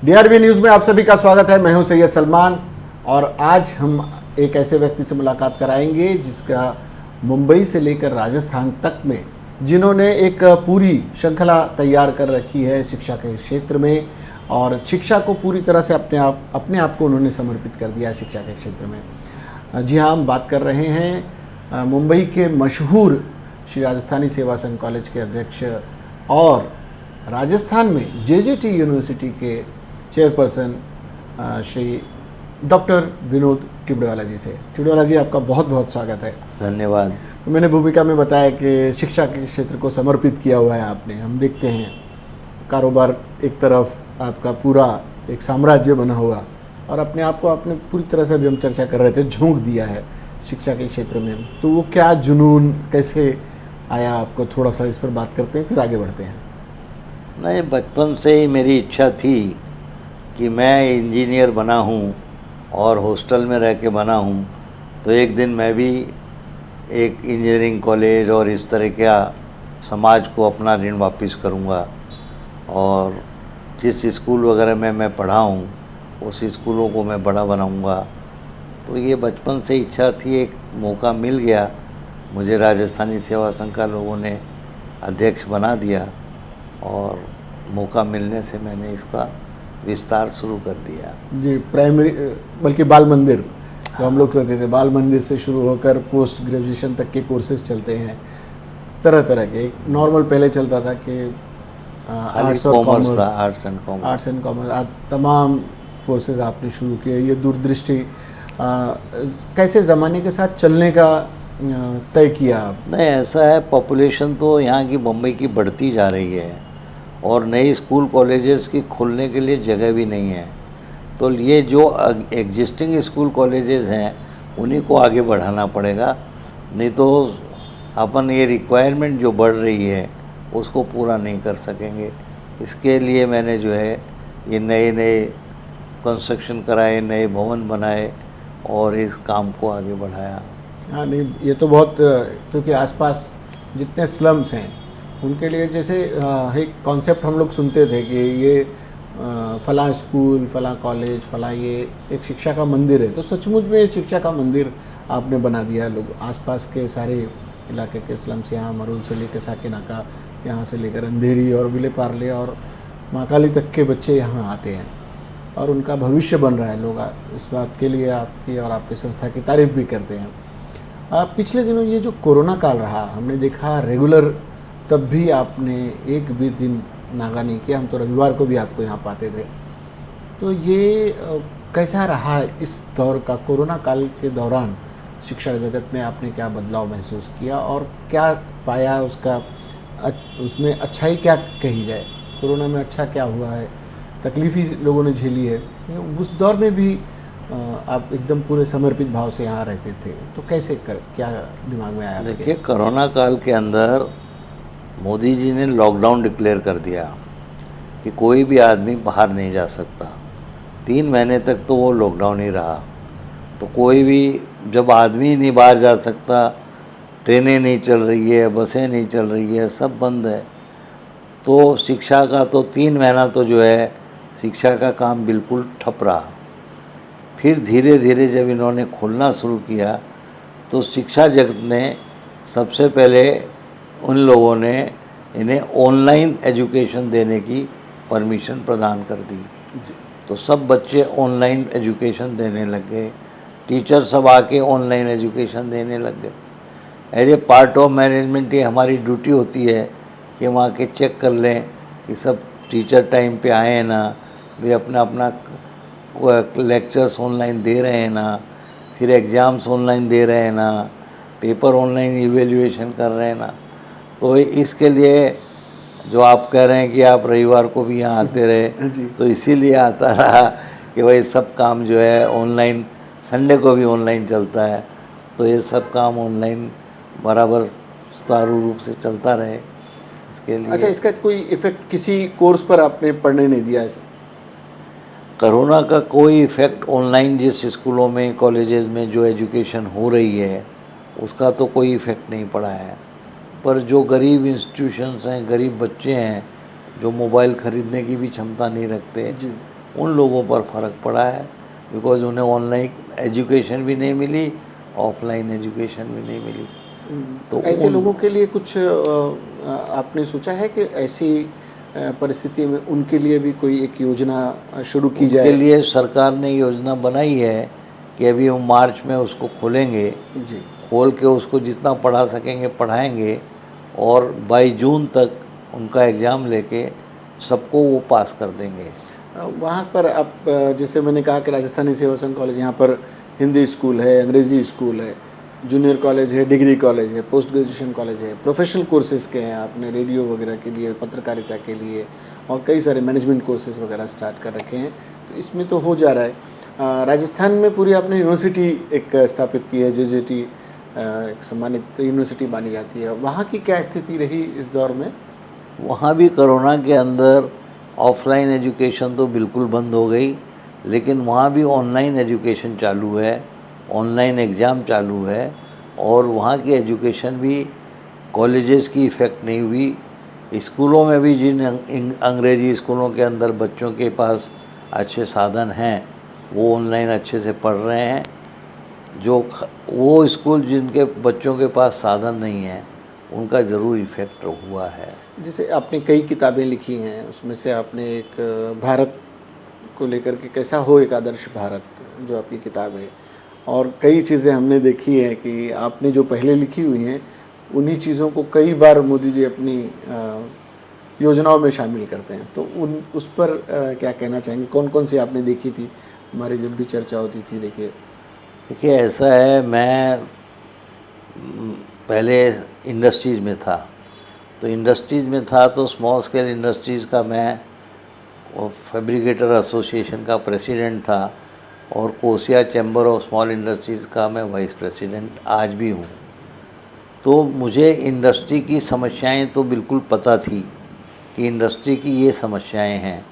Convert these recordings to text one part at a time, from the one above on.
DRB news में आप सभी का स्वागत है। मैं हूं सैयद सलमान और आज हम एक ऐसे व्यक्ति से मुलाकात कराएंगे जिसका मुंबई से लेकर राजस्थान तक में जिन्होंने एक पूरी श्रृंखला तैयार कर रखी है शिक्षा के क्षेत्र में, और शिक्षा को पूरी तरह से अपने आप को उन्होंने समर्पित कर दिया है शिक्षा के क्षेत्र में। जी हाँ, हम बात कर रहे हैं मुंबई के मशहूर श्री राजस्थानी सेवा संघ कॉलेज के अध्यक्ष और राजस्थान में जेजेटी यूनिवर्सिटी के चेयरपर्सन श्री डॉक्टर विनोद टिबड़ेवाला जी से। टिबड़ेवाला जी, आपका बहुत बहुत स्वागत है। धन्यवाद। तो मैंने भूमिका में बताया कि शिक्षा के क्षेत्र को समर्पित किया हुआ है आपने। हम देखते हैं कारोबार एक तरफ, आपका पूरा एक साम्राज्य बना हुआ, और अपने आप को आपने पूरी तरह से, अभी हम चर्चा कर रहे थे, झोंक दिया है शिक्षा के क्षेत्र में। तो वो क्या जुनून कैसे आया आपको, थोड़ा सा इस पर बात करते हैं, फिर आगे बढ़ते हैं। नहीं, बचपन से ही मेरी इच्छा थी कि मैं इंजीनियर बना हूँ और हॉस्टल में रह के बना हूँ, तो एक दिन मैं भी एक इंजीनियरिंग कॉलेज और इस तरह का समाज को अपना ऋण वापस करूँगा, और जिस स्कूल वगैरह में मैं पढ़ा हूँ उस स्कूलों को मैं बड़ा बनाऊँगा। तो ये बचपन से इच्छा थी। एक मौका मिल गया, मुझे राजस्थानी सेवा संघ का लोगों ने अध्यक्ष बना दिया, और मौका मिलने से मैंने इसका विस्तार शुरू कर दिया। जी, प्राइमरी बल्कि बाल मंदिर, जो हम लोग कहते थे, बाल मंदिर से शुरू होकर पोस्ट ग्रेजुएशन तक के कोर्सेज चलते हैं तरह तरह के। एक नॉर्मल पहले चलता था कि आर्ट्स और कॉमर्स, आर्ट्स एंड कॉमर्स, आज तमाम कोर्सेज आपने शुरू किए। ये दूरदृष्टि कैसे ज़माने के साथ चलने का तय किया आप? नहीं, ऐसा है, पॉपुलेशन तो यहाँ की मुंबई की बढ़ती जा रही है और नई स्कूल कॉलेजेस की खुलने के लिए जगह भी नहीं है। तो ये जो एग्जिस्टिंग स्कूल कॉलेजेस हैं उन्हीं को आगे बढ़ाना पड़ेगा, नहीं तो अपन ये रिक्वायरमेंट जो बढ़ रही है उसको पूरा नहीं कर सकेंगे। इसके लिए मैंने जो है ये नए नए कंस्ट्रक्शन कराए, नए भवन बनाए और इस काम को आगे बढ़ाया। हाँ, नहीं, ये तो बहुत, क्योंकि आसपास जितने स्लम्स हैं उनके लिए, जैसे एक कॉन्सेप्ट हम लोग सुनते थे कि ये फला स्कूल, फला कॉलेज, फला ये एक शिक्षा का मंदिर है, तो सचमुच में ये शिक्षा का मंदिर आपने बना दिया। लोग आसपास के सारे इलाके के स्लम्स, यहाँ मरूल से लेकर साकेनाका, यहाँ से लेकर अंधेरी और विले पार्ले और महाकाली तक के बच्चे यहाँ आते हैं और उनका भविष्य बन रहा है। लोग इस बात के लिए आपकी और आपकी संस्था की तारीफ भी करते हैं। पिछले दिनों ये जो कोरोना काल रहा, हमने देखा रेगुलर, तब भी आपने एक भी दिन नागा नहीं किया। हम तो रविवार को भी आपको यहाँ पाते थे। तो ये कैसा रहा इस दौर का, कोरोना काल के दौरान शिक्षा जगत में आपने क्या बदलाव महसूस किया और क्या पाया, उसका उसमें अच्छाई क्या कही जाए? कोरोना में अच्छा क्या हुआ है? तकलीफ ही लोगों ने झेली है। उस दौर में भी आप एकदम पूरे समर्पित भाव से यहाँ रहते थे, तो कैसे क्या दिमाग में आया? देखिए, कोरोना काल के अंदर मोदी जी ने लॉकडाउन डिक्लेयर कर दिया कि कोई भी आदमी बाहर नहीं जा सकता। 3 महीने तक तो वो लॉकडाउन ही रहा। तो कोई भी, जब आदमी नहीं बाहर जा सकता, ट्रेनें नहीं चल रही है, बसें नहीं चल रही है, सब बंद है, तो शिक्षा का तो 3 महीना तो जो है शिक्षा का काम बिल्कुल ठप रहा। फिर धीरे धीरे जब इन्होंने खोलना शुरू किया तो शिक्षा जगत ने सबसे पहले उन लोगों ने इन्हें ऑनलाइन एजुकेशन देने की परमिशन प्रदान कर दी। तो सब बच्चे ऑनलाइन एजुकेशन देने लग गए, टीचर सब आके ऑनलाइन एजुकेशन देने लग गए। As a part of management ये हमारी ड्यूटी होती है कि वहाँ के चेक कर लें कि सब टीचर टाइम पे आए हैं ना, वे अपना अपना लेक्चर्स ऑनलाइन दे रहे हैं ना, फिर एग्ज़ाम्स ऑनलाइन दे रहे हैं ना, पेपर ऑनलाइन इवेल्युएशन कर रहे हैं ना। तो इसके लिए जो आप कह रहे हैं कि आप रविवार को भी यहाँ आते रहे, तो इसीलिए आता रहा कि भाई सब काम जो है ऑनलाइन, संडे को भी ऑनलाइन चलता है, तो ये सब काम ऑनलाइन बराबर सुचारू रूप से चलता रहे, इसके लिए। अच्छा, इसका कोई इफेक्ट किसी कोर्स पर आपने पढ़ने नहीं दिया ऐसा? कोरोना का कोई इफ़ेक्ट ऑनलाइन जिस स्कूलों में, कॉलेजेस में जो एजुकेशन हो रही है उसका तो कोई इफ़ेक्ट नहीं पड़ा है। पर जो गरीब इंस्टीट्यूशंस हैं, गरीब बच्चे हैं जो मोबाइल ख़रीदने की भी क्षमता नहीं रखते, उन लोगों पर फ़र्क पड़ा है, बिकॉज उन्हें ऑनलाइन एजुकेशन भी नहीं मिली, ऑफलाइन एजुकेशन भी नहीं मिली। तो ऐसे उन लोगों के लिए कुछ आपने सोचा है कि ऐसी परिस्थिति में उनके लिए भी कोई एक योजना शुरू की उनके जाए? लिए सरकार ने योजना बनाई है कि अभी हम मार्च में उसको खोलेंगे, जी। खोल के उसको जितना पढ़ा सकेंगे पढ़ाएंगे, और बाई जून तक उनका एग्ज़ाम लेके सबको वो पास कर देंगे। वहाँ पर आप जैसे मैंने कहा कि राजस्थानी सेवा संघ कॉलेज, यहाँ पर हिंदी स्कूल है, अंग्रेज़ी स्कूल है, जूनियर कॉलेज है, डिग्री कॉलेज है, पोस्ट ग्रेजुएशन कॉलेज है, प्रोफेशनल कोर्सेज़ के हैं, आपने रेडियो वगैरह के लिए, पत्रकारिता के लिए और कई सारे मैनेजमेंट कोर्सेज़ वगैरह स्टार्ट कर रखे हैं, तो इसमें तो हो जा रहा है। राजस्थान में पूरी आपने यूनिवर्सिटी एक स्थापित की है, JJT एक सम्मानित यूनिवर्सिटी मानी जाती है, वहाँ की क्या स्थिति रही इस दौर में? वहाँ भी कोरोना के अंदर ऑफलाइन एजुकेशन तो बिल्कुल बंद हो गई, लेकिन वहाँ भी ऑनलाइन एजुकेशन चालू है, ऑनलाइन एग्ज़ाम चालू है, और वहाँ की एजुकेशन भी कॉलेजेस की इफ़ेक्ट नहीं हुई। स्कूलों में भी जिन अंग्रेज़ी स्कूलों के अंदर बच्चों के पास अच्छे साधन हैं, वो ऑनलाइन अच्छे से पढ़ रहे हैं। वो स्कूल जिनके बच्चों के पास साधन नहीं है, उनका ज़रूर इफ़ेक्ट हुआ है। जैसे आपने कई किताबें लिखी हैं, उसमें से आपने एक भारत को लेकर के कैसा हो एक आदर्श भारत, जो आपकी किताब है, और कई चीज़ें हमने देखी हैं कि आपने जो पहले लिखी हुई हैं उन्हीं चीज़ों को कई बार मोदी जी अपनी योजनाओं में शामिल करते हैं, तो उस पर क्या कहना चाहेंगे? कौन कौन सी आपने देखी थी? हमारी जब भी चर्चा होती थी, देखिए ऐसा है, मैं पहले इंडस्ट्रीज़ में था, तो स्मॉल स्केल इंडस्ट्रीज़ का मैं फैब्रिकेटर एसोसिएशन का प्रेसिडेंट था, और कोसिया चैम्बर ऑफ स्मॉल इंडस्ट्रीज़ का मैं वाइस प्रेसिडेंट आज भी हूँ। तो मुझे इंडस्ट्री की समस्याएं तो बिल्कुल पता थी कि इंडस्ट्री की ये समस्याएं हैं,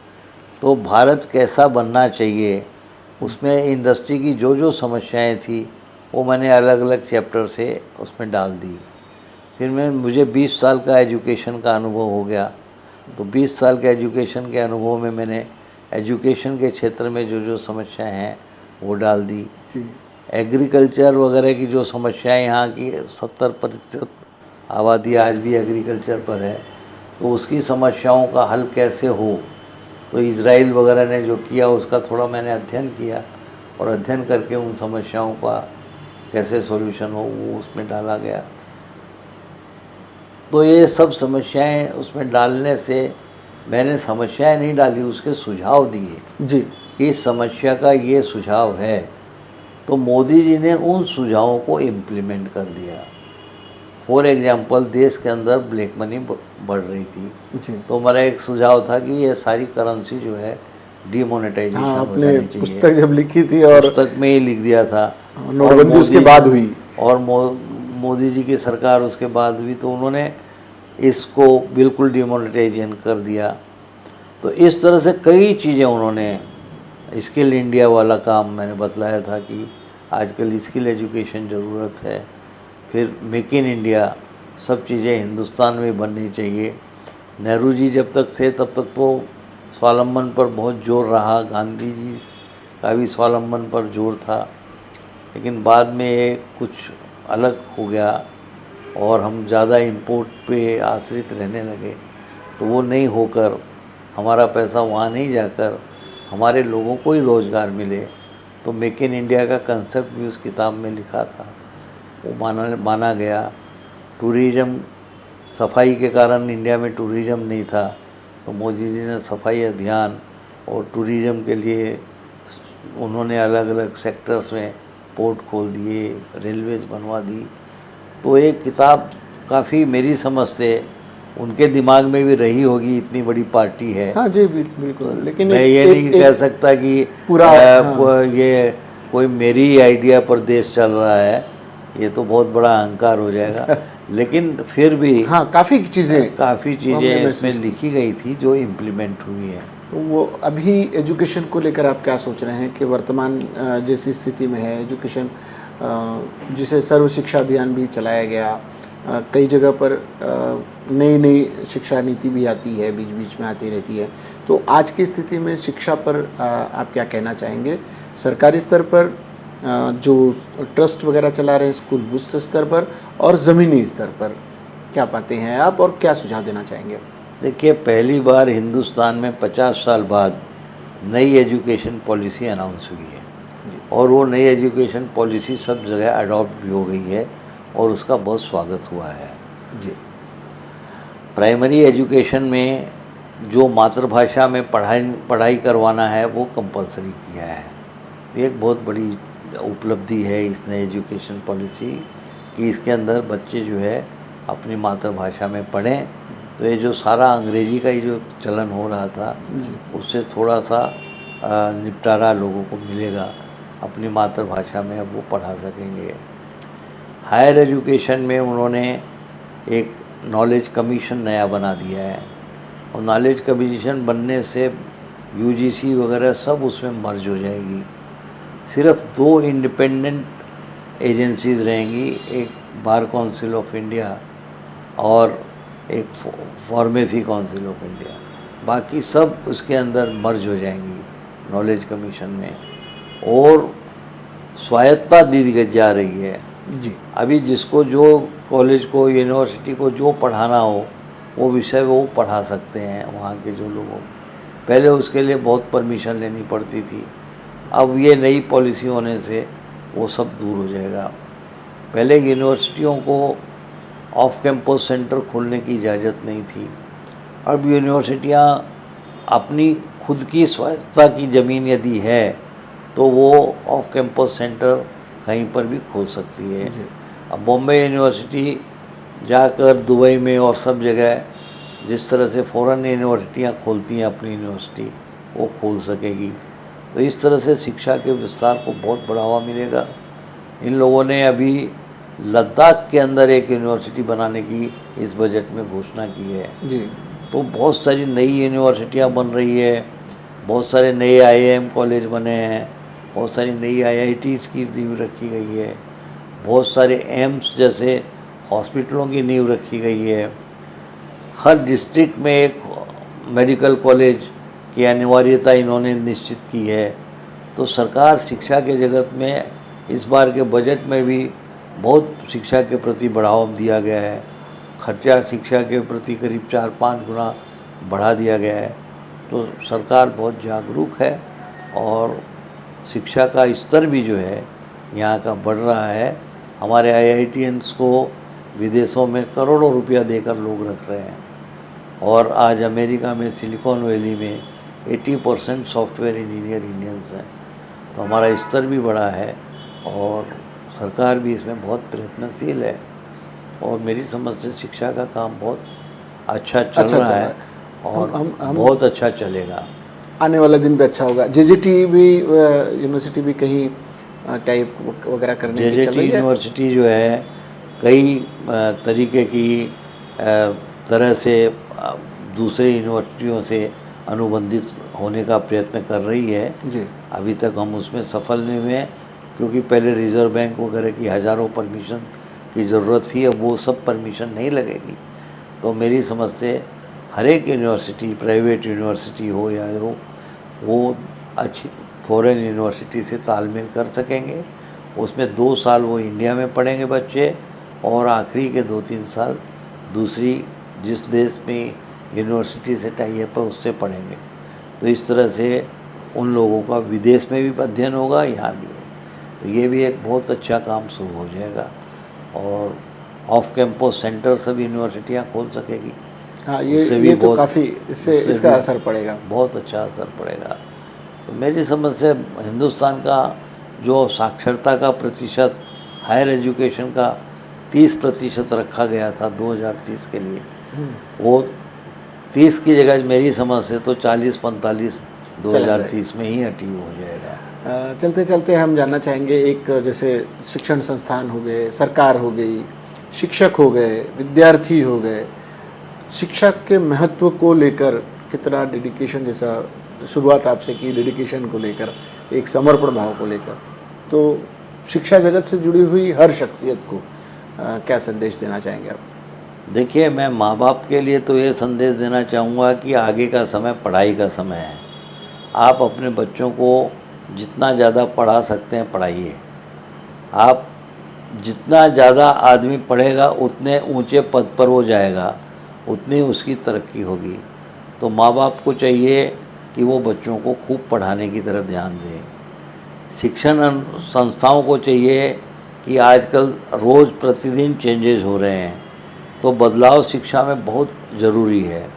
तो भारत कैसा बनना चाहिए, उसमें इंडस्ट्री की जो जो समस्याएं थी वो मैंने अलग अलग चैप्टर से उसमें डाल दी। फिर मुझे 20 साल का एजुकेशन का अनुभव हो गया, तो 20 साल के एजुकेशन के अनुभव में मैंने एजुकेशन के क्षेत्र में जो जो समस्याएं हैं वो डाल दी। एग्रीकल्चर वगैरह की जो समस्याएं, यहाँ की 70% आबादी आज भी एग्रीकल्चर पर है, तो उसकी समस्याओं का हल कैसे हो, तो इजराइल वगैरह ने जो किया उसका थोड़ा मैंने अध्ययन किया, और अध्ययन करके उन समस्याओं का कैसे सॉल्यूशन हो वो उसमें डाला गया। तो ये सब समस्याएं उसमें डालने से, मैंने समस्याएं नहीं डाली, उसके सुझाव दिए जी, इस समस्या का ये सुझाव है, तो मोदी जी ने उन सुझावों को इम्प्लीमेंट कर दिया। फॉर एग्जांपल, देश के अंदर ब्लैक मनी बढ़ रही थी, जी। तो मेरा एक सुझाव था कि ये सारी करेंसी जो है डीमोनेटाइजेशन हाँ, हो आपने जानी चाहिए। पुस्तक जब लिखी थी, और पुस्तक में ही लिख दिया था, नोटबंदी उसके बाद हुई, और मोदी जी की सरकार उसके बाद हुई, तो उन्होंने इसको बिल्कुल डीमोनेटाइजेशन कर दिया। तो इस तरह से कई चीज़ें उन्होंने, स्किल इंडिया वाला काम मैंने बतलाया था कि आजकल स्किल एजुकेशन ज़रूरत है। फिर मेक इन इंडिया, सब चीज़ें हिंदुस्तान में बननी चाहिए। नेहरू जी जब तक थे तब तक तो स्वावलंबन पर बहुत जोर रहा, गांधी जी का भी स्वावलंबन पर जोर था, लेकिन बाद में ये कुछ अलग हो गया और हम ज़्यादा इंपोर्ट पे आश्रित रहने लगे। तो वो नहीं होकर, हमारा पैसा वहाँ नहीं जाकर हमारे लोगों को ही रोज़गार मिले, तो मेक इन इंडिया का कंसेप्ट भी उस किताब में लिखा था, वो माना गया। टूरिज़्म, सफाई के कारण इंडिया में टूरिज़्म नहीं था, तो मोदी जी ने सफाई अभियान और टूरिज़्म के लिए उन्होंने अलग अलग सेक्टर्स में पोर्ट खोल दिए, रेलवेज़ बनवा दी। तो एक किताब काफ़ी मेरी समझ से उनके दिमाग में भी रही होगी, इतनी बड़ी पार्टी है। हाँ जी, बिल्कुल। लेकिन मैं ये नहीं कह सकता कि पूरा ये कोई मेरी आइडिया पर देश चल रहा है, ये तो बहुत बड़ा अहंकार हो जाएगा। लेकिन फिर भी हाँ, काफ़ी चीज़ें इसमें लिखी गई थी जो इम्प्लीमेंट हुई हैं। तो वो अभी एजुकेशन को लेकर आप क्या सोच रहे हैं कि वर्तमान जैसी स्थिति में है एजुकेशन, जिसे सर्व शिक्षा अभियान भी चलाया गया, कई जगह पर नई नई शिक्षा नीति भी आती है, बीच बीच में आती रहती है। तो आज की स्थिति में शिक्षा पर आप क्या कहना चाहेंगे? सरकारी स्तर पर जो ट्रस्ट वगैरह चला रहे हैं स्कूल, उस स्तर पर और ज़मीनी स्तर पर क्या पाते हैं आप और क्या सुझाव देना चाहेंगे? देखिए, पहली बार हिंदुस्तान में 50 साल बाद नई एजुकेशन पॉलिसी अनाउंस हुई है और वो नई एजुकेशन पॉलिसी सब जगह अडॉप्ट भी हो गई है और उसका बहुत स्वागत हुआ है। जी। प्राइमरी एजुकेशन में जो मातृभाषा में पढ़ाई करवाना है वो कंपलसरी किया है। ये एक बहुत बड़ी उपलब्धि है इस नई एजुकेशन पॉलिसी कि इसके अंदर बच्चे जो है अपनी मातृभाषा में पढ़ें। तो ये जो सारा अंग्रेजी का ही जो चलन हो रहा था उससे थोड़ा सा निपटारा लोगों को मिलेगा, अपनी मातृभाषा में अब वो पढ़ा सकेंगे। हायर एजुकेशन में उन्होंने एक नॉलेज कमीशन नया बना दिया है और नॉलेज कमीशन बनने से यूजीसी वगैरह सब उसमें मर्ज हो जाएगी। सिर्फ 2 इंडिपेंडेंट एजेंसीज रहेंगी, एक बार काउंसिल ऑफ इंडिया और एक फार्मेसी काउंसिल ऑफ इंडिया। बाकी सब उसके अंदर मर्ज हो जाएंगी नॉलेज कमीशन में और स्वायत्तता दी जा रही है। जी। अभी जिसको जो कॉलेज को, यूनिवर्सिटी को जो पढ़ाना हो वो विषय वो पढ़ा सकते हैं वहाँ के जो लोगों। पहले उसके लिए बहुत परमिशन लेनी पड़ती थी, अब ये नई पॉलिसी होने से वो सब दूर हो जाएगा। पहले यूनिवर्सिटियों को ऑफ कैंपस सेंटर खोलने की इजाज़त नहीं थी, अब यूनिवर्सिटियाँ अपनी खुद की स्वायत्तता की ज़मीन यदि है तो वो ऑफ कैंपस सेंटर कहीं पर भी खोल सकती है। अब बॉम्बे यूनिवर्सिटी जाकर दुबई में और सब जगह जिस तरह से फ़ॉरेन यूनिवर्सिटियाँ खोलती हैं अपनी यूनिवर्सिटी, वो खोल सकेगी। तो इस तरह से शिक्षा के विस्तार को बहुत बढ़ावा मिलेगा। इन लोगों ने अभी लद्दाख के अंदर एक यूनिवर्सिटी बनाने की इस बजट में घोषणा की है। जी। तो बहुत सारी नई यूनिवर्सिटियाँ बन रही है, बहुत सारे नए आईआईएम कॉलेज बने हैं, बहुत सारी नई आईआईटीज़ की नींव रखी गई है, बहुत सारे एम्स जैसे हॉस्पिटलों की नींव रखी गई है। हर डिस्ट्रिक्ट में एक मेडिकल कॉलेज की अनिवार्यता इन्होंने निश्चित की है। तो सरकार शिक्षा के जगत में इस बार के बजट में भी बहुत शिक्षा के प्रति बढ़ावा दिया गया है। खर्चा शिक्षा के प्रति करीब 4-5 गुना बढ़ा दिया गया है। तो सरकार बहुत जागरूक है और शिक्षा का स्तर भी जो है यहाँ का बढ़ रहा है। हमारे आईआईटीएंस को विदेशों में करोड़ों रुपया देकर लोग रख रहे हैं और आज अमेरिका में सिलिकॉन वैली में 80% सॉफ्टवेयर इंजीनियर इंडियंस हैं। तो हमारा स्तर भी बढ़ा है और सरकार भी इसमें बहुत प्रयत्नशील है और मेरी समझ से शिक्षा का काम बहुत अच्छा चल रहा है और हम बहुत अच्छा चलेगा। आने वाला दिन भी अच्छा होगा। जेजेटी भी यूनिवर्सिटी भी कहीं टाइप वगैरह करने की चल रही है। जेजेटी यूनिवर्सिटी जो है कई तरीके की तरह से दूसरे यूनिवर्सिटियों से अनुबंधित होने का प्रयत्न कर रही है। जी। अभी तक हम उसमें सफल नहीं हुए हैं क्योंकि पहले रिज़र्व बैंक वगैरह की हज़ारों परमिशन की ज़रूरत थी, अब वो सब परमिशन नहीं लगेगी। तो मेरी समझ से हर एक यूनिवर्सिटी, प्राइवेट यूनिवर्सिटी हो या हो, वो अच्छी फॉरेन यूनिवर्सिटी से तालमेल कर सकेंगे। उसमें 2 साल वो इंडिया में पढ़ेंगे बच्चे और आखिरी के 2-3 साल दूसरी जिस देश में यूनिवर्सिटी से टाई अप है उससे पढ़ेंगे। तो इस तरह से उन लोगों का विदेश में भी अध्ययन होगा, यहाँ भी होगा। तो ये भी एक बहुत अच्छा काम शुरू हो जाएगा और ऑफ कैंपस सेंटर सब यूनिवर्सिटियाँ खोल सकेगी। हाँ, ये तो काफ़ी इससे इसका असर पड़ेगा, बहुत अच्छा असर पड़ेगा। तो मेरी समझ से हिंदुस्तान का जो साक्षरता का प्रतिशत हायर एजुकेशन का 30% रखा गया था 2030 के लिए, वो 30 की जगह मेरी समझ से तो 40-45 2030 में ही अचीव हो जाएगा। चलते चलते हम जानना चाहेंगे, एक जैसे शिक्षण संस्थान हो गए, सरकार हो गई, शिक्षक हो गए, विद्यार्थी हो गए, शिक्षा के महत्व को लेकर कितना डेडिकेशन, जैसा शुरुआत आपसे की डेडिकेशन को लेकर, एक समर्पण भाव को लेकर, तो शिक्षा जगत से जुड़ी हुई हर शख्सियत को क्या संदेश देना चाहेंगे आप? देखिए, मैं माँ बाप के लिए तो ये संदेश देना चाहूँगा कि आगे का समय पढ़ाई का समय है। आप अपने बच्चों को जितना ज़्यादा पढ़ा सकते हैं पढ़ाइए। आप जितना ज़्यादा आदमी पढ़ेगा उतने ऊंचे पद पर वो जाएगा, उतनी उसकी तरक्की होगी। तो माँ बाप को चाहिए कि वो बच्चों को खूब पढ़ाने की तरफ ध्यान दें। शिक्षण संस्थाओं को चाहिए कि आजकल रोज़ प्रतिदिन चेंजेस हो रहे हैं, तो बदलाव शिक्षा में बहुत ज़रूरी है।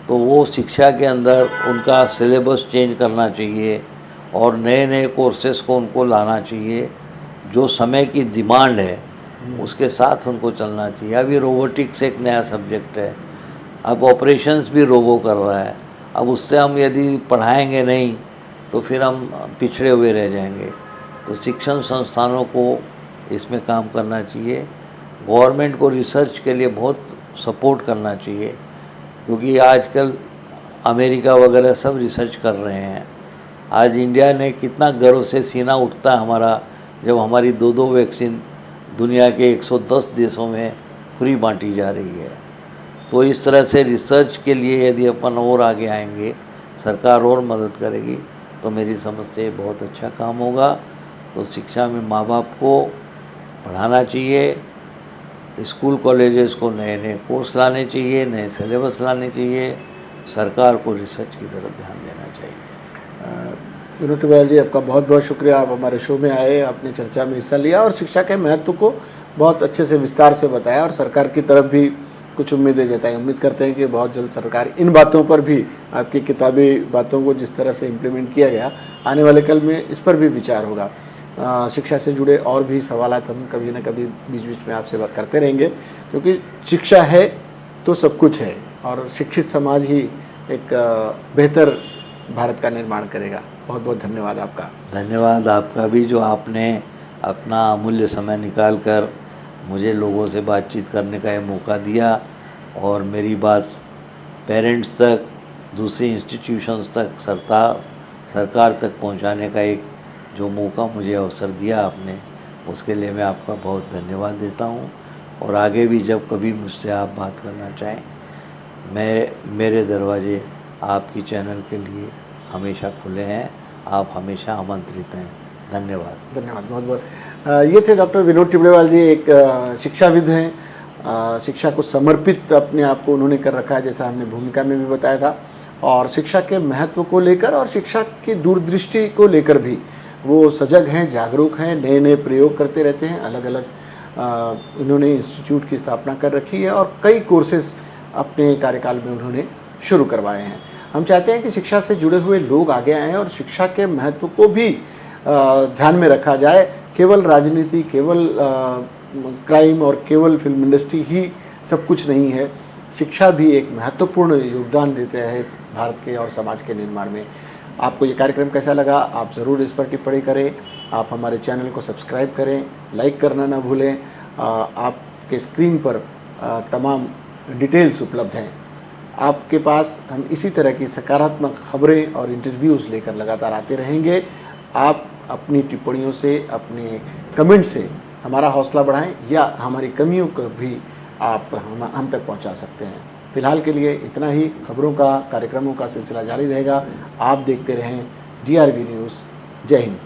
तो वो शिक्षा के अंदर उनका सिलेबस चेंज करना चाहिए और नए नए कोर्सेज़ को उनको लाना चाहिए। जो समय की डिमांड है उसके साथ उनको चलना चाहिए। अभी रोबोटिक्स एक नया सब्जेक्ट है, अब ऑपरेशंस भी रोबो कर रहा है। अब उससे हम यदि पढ़ाएंगे नहीं तो फिर हम पिछड़े हुए रह जाएंगे। तो शिक्षण संस्थानों को इसमें काम करना चाहिए। गवर्नमेंट को रिसर्च के लिए बहुत सपोर्ट करना चाहिए, क्योंकि आजकल अमेरिका वगैरह सब रिसर्च कर रहे हैं। आज इंडिया ने कितना गर्व से सीना उठता है हमारा जब हमारी 2-2 वैक्सीन दुनिया के 110 देशों में फ्री बांटी जा रही है। तो इस तरह से रिसर्च के लिए यदि अपन और आगे आएंगे, सरकार और मदद करेगी, तो मेरी समझ से बहुत अच्छा काम होगा। तो शिक्षा में माँ बाप को पढ़ाना चाहिए, स्कूल कॉलेजेस को नए नए कोर्स लाने चाहिए, नए सिलेबस लाने चाहिए, सरकार को रिसर्च की तरफ ध्यान देना चाहिए। विनोद टिब्बेवाल जी, आपका बहुत बहुत शुक्रिया। आप हमारे शो में आए, आपने चर्चा में हिस्सा लिया और शिक्षा के महत्व को बहुत अच्छे से विस्तार से बताया और सरकार की तरफ भी कुछ उम्मीदें जताई। उम्मीद करते हैं कि बहुत जल्द सरकार इन बातों पर भी, आपकी किताबी बातों को जिस तरह से इम्प्लीमेंट किया गया, आने वाले कल में इस पर भी विचार होगा। शिक्षा से जुड़े और भी सवाल हम कभी न कभी बीच बीच में आपसे बात करते रहेंगे, क्योंकि शिक्षा है तो सब कुछ है और शिक्षित समाज ही एक बेहतर भारत का निर्माण करेगा। बहुत बहुत धन्यवाद आपका। धन्यवाद आपका भी, जो आपने अपना अमूल्य समय निकाल कर मुझे लोगों से बातचीत करने का ये मौका दिया और मेरी बात पेरेंट्स तक, दूसरी इंस्टीट्यूशंस तक, सरकार तक पहुंचाने का एक जो मौका मुझे अवसर दिया आपने, उसके लिए मैं आपका बहुत धन्यवाद देता हूं। और आगे भी जब कभी मुझसे आप बात करना चाहें, मेरे दरवाजे आपकी चैनल के लिए हमेशा खुले हैं। आप हमेशा आमंत्रित हैं। धन्यवाद। धन्यवाद बहुत बहुत। ये थे डॉक्टर विनोद टिब्बेवाल जी, एक शिक्षाविद हैं। शिक्षा को समर्पित अपने आप को उन्होंने कर रखा है, जैसा हमने भूमिका में भी बताया था। और शिक्षा के महत्व को लेकर और शिक्षा की दूरदृष्टि को लेकर भी वो सजग हैं, जागरूक हैं, नए नए प्रयोग करते रहते हैं। अलग अलग उन्होंने इंस्टीट्यूट की स्थापना कर रखी है और कई कोर्सेज अपने कार्यकाल में उन्होंने शुरू करवाए हैं। हम चाहते हैं कि शिक्षा से जुड़े हुए लोग आगे आएँ और शिक्षा के महत्व को भी ध्यान में रखा जाए। केवल राजनीति, केवल क्राइम और केवल फिल्म इंडस्ट्री ही सब कुछ नहीं है। शिक्षा भी एक महत्वपूर्ण योगदान देते हैं इस भारत के और समाज के निर्माण में। आपको ये कार्यक्रम कैसा लगा, आप ज़रूर इस पर टिप्पणी करें। आप हमारे चैनल को सब्सक्राइब करें, लाइक करना ना भूलें। आपके स्क्रीन पर तमाम डिटेल्स उपलब्ध हैं। आपके पास हम इसी तरह की सकारात्मक खबरें और इंटरव्यूज़ लेकर लगातार आते रहेंगे। आप अपनी टिप्पणियों से, अपने कमेंट से हमारा हौसला बढ़ाएं या हमारी कमियों को भी आप हम तक पहुंचा सकते हैं। फ़िलहाल के लिए इतना ही। खबरों का, कार्यक्रमों का सिलसिला जारी रहेगा। आप देखते रहें DRV न्यूज़। जय हिंद।